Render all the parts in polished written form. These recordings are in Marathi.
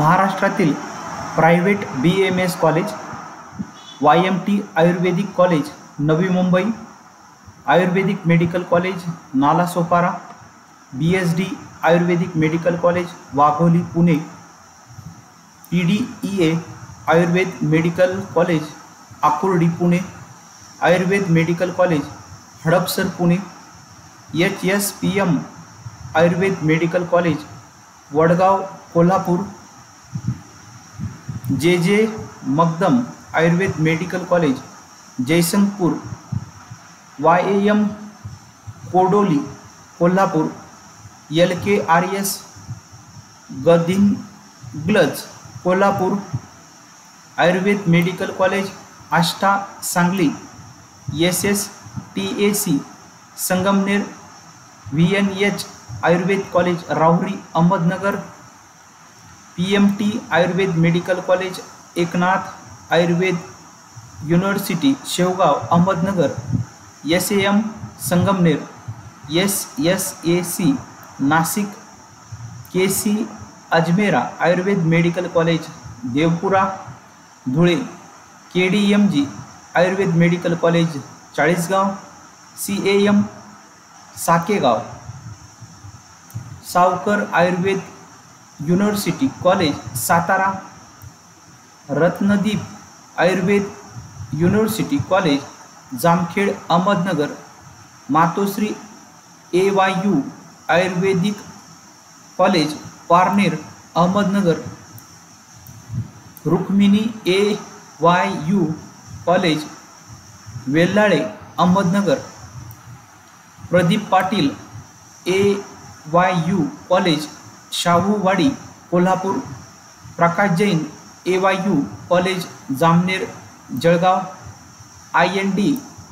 महाराष्ट्रातील private BAMS college, YMT Ayurvedic college Navi Mumbai, Ayurvedic medical college Nalasopara, BSD Ayurvedic medical college Wagholi Pune, TDEA Ayurved medical college Akurdi Pune, Ayurved medical college Hadapsar Pune, HSPM Ayurved medical college Vadgaon Kolhapur, JJ Magdum Ayurved medical college Jaysingpur, YAM Kodoli Kolhapur, LKRS Gadhinglaj Kolhapur, Ayurved medical college Ashta Sangli, SSTAC Sangamner, VNH Ayurved college Rahuri Ahmednagar, PMT Ayurved medical college Eknath Ayurved university Shevgaon Ahmednagar, SAM Sangamner, SSAC Nashik, KC Ajmera Ayurveda medical college Devpura Dhule, KDMG Ayurveda medical college Chalisgaon, CAM Sakegaon, Savkar Ayurveda university college Satara, Ratnadeep Ayurveda university college Jamkhed Ahmednagar, Matoshri AYU Ayurvedic college Parner Ahmednagar, Rukmini AYU college Velhale Ahmednagar, Pradeep Patil AYU college Shahuwadi Kolhapur, Prakash Jain AYU college Jamner Jalgaon, IND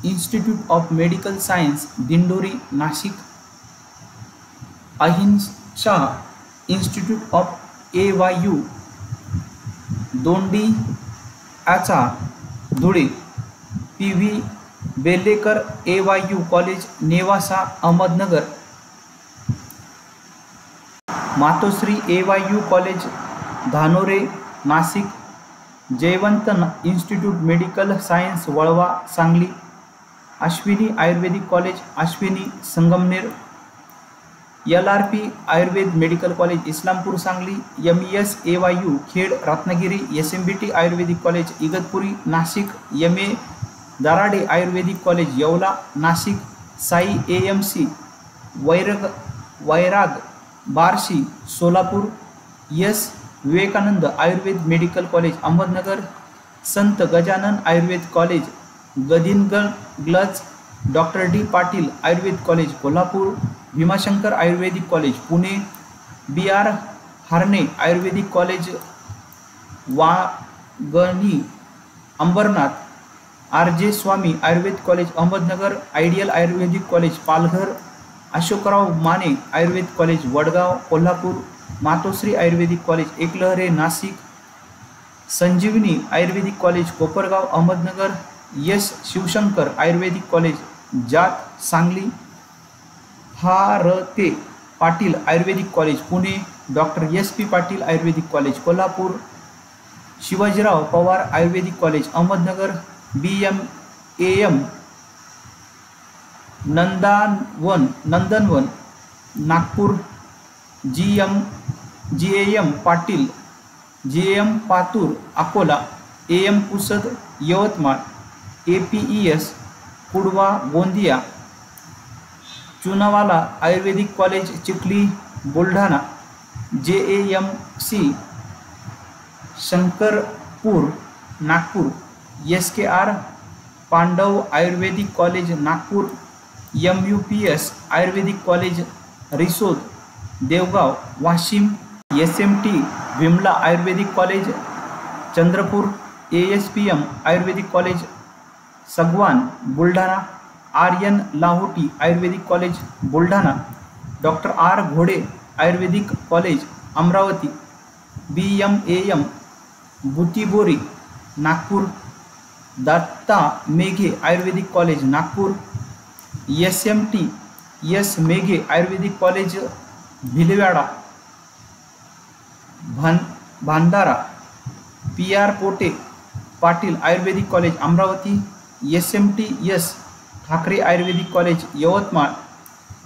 institute of medical science Dindori Nashik, Ahinsa institute of AYU Dondaicha Dhule, PV Belekar AYU college Nevasa Ahmednagar, Matoshri AYU college Dhanore Nashik, Jaywant institute medical science Walwa Sangli, Ashwini Ayurvedic college Ashwini Sangamner, LRP Ayurveda medical college Islampur Sangli, MES AYU Khed Ratnagiri, SMBT Ayurvedic college Igatpuri Nashik, MA Darade Ayurvedic college Yeola Nashik, Sai AMC Vairag Barshi Solapur, S Vivekanand Ayurveda medical college Ahmednagar, Sant Gajanan Ayurveda college Gadhinglaj, doctor D Patil Ayurveda college Kolhapur, Bhimashankar Ayurvedic college Pune, BR Harne Ayurvedic college Vangani Ambernath, RJ Swami Ayurveda college Ahmednagar, ideal Ayurvedic college Palghar, Ashokrao Mane Ayurveda college Vadgaon Kolhapur, Matoshri Ayurvedic college Eklahare Nashik, Sanjivani Ayurvedic college Kopargaon Ahmednagar, S Shivshankar Ayurvedic college Jat Sangli, Bharate Patil Ayurvedic college Pune, doctor SP Patil Ayurvedic college Kolhapur, Shivajirao Pawar Ayurvedic college Ahmednagar, BMAM Nandanvan Nagpur, GAM Patil JM Patur Akola, AM Pusad Yavatmal, APES Kudwa Gondia, Chunawala Ayurvedic college Chikhli Buldhana, JAMC Shankarpur Nagpur, SKR Pandav Ayurvedic college Nagpur, MUPS Ayurvedic college Risod Deogaon Washim, SMT Vimala Ayurvedic college Chandrapur, ASPM Ayurvedic college Sagwan Buldhana, RN Lahoti Ayurvedic college Buldhana, doctor R Ghode Ayurvedic college Amravati, BMAM Butibori Nagpur, Datta Meghe Ayurvedic college Nagpur, SMT S Meghe Ayurvedic college Bhilwada, Bhandara, PR Pote Patil Ayurvedic college Amravati, SMTS Thackeray Ayurvedic college Yavatmal,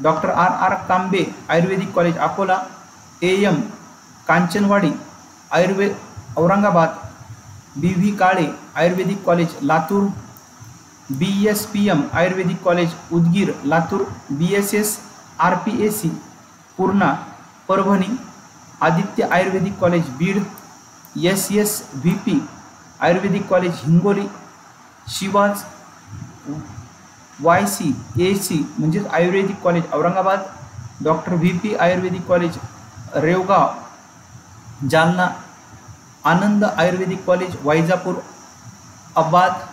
doctor RR Kambe Ayurvedic college Akola, AM Kanchanwadi Aurangabad, BV Kale Ayurvedic college Latur, BSPM Ayurvedic college Udgir Latur, BSS RPAC Purna Parbhani, Aditya Ayurvedic college Beed, SSVP Ayurvedic college Hingoli, शिवाज YCAC म्हणजेच Ayurvedic college Aurangabad, doctor VP Ayurvedic college Revgaon Jalna, Anand Ayurvedic college Vaijapur, Abbad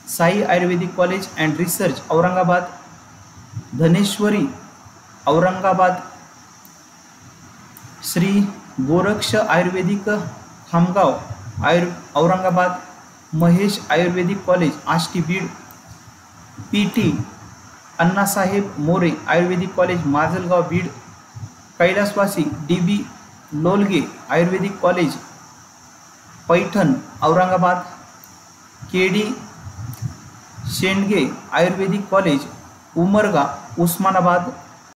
Sai Ayurvedic college and research Aurangabad, Dhaneshwari Aurangabad, Shri Goraksh Ayurvedic Khamgaon Aurangabad, Mahesh Ayurvedic college Ashti Beed, PT Annasaheb More Ayurvedic college Majalgaon Beed, कैलासवासी DB Lolge Ayurvedic college Paithan Aurangabad, KD Shendge आयुर्वेदिक कॉलेज उमरगा उस्मानाबाद,